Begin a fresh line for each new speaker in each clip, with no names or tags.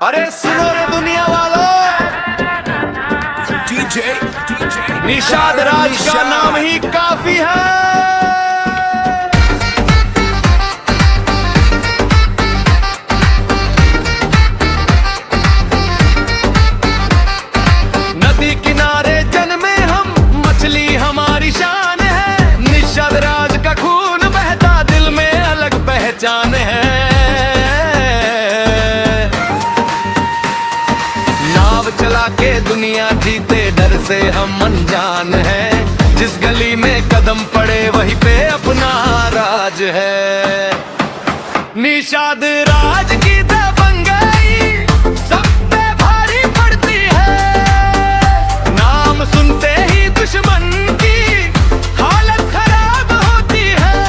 अरे सुनो रे दुनिया वालों, निषाद राज का नाम ही काफी है। नदी किनारे जन्मे हम, मछली हमारी शान है। निषाद राज का खून बहता, दिल में अलग पहचान है। नाव चला के दुनिया जीते, डर से हम अनजान हैं। जिस गली में कदम पड़े वहीं पे अपना राज है। निषाद राज की दबंगाई सब पे भारी पड़ती है। नाम सुनते ही दुश्मन की हालत खराब होती है।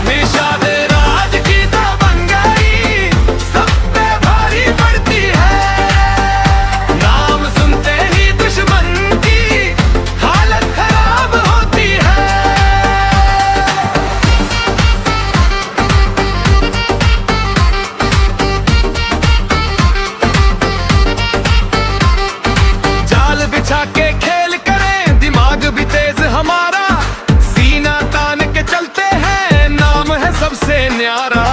निषाद राज की दबंगाई सब पे भारी पड़ती है। नाम सुनते ही दुश्मन की हालत खराब होती है। जाल बिछा के खेल करें, दिमाग भी तेज हमारा। सीना तान के चलते हैं, नाम है सबसे न्यारा।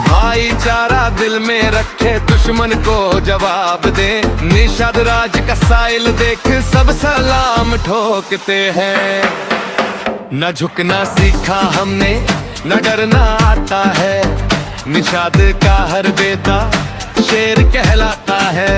भाईचारा दिल में रखे, दुश्मन को जवाब दे। निषाद राज का साइल देख सब सलाम ठोकते हैं। न झुकना सीखा हमने, न डरना आता है। निषाद का हर बेटा शेर कहलाता है।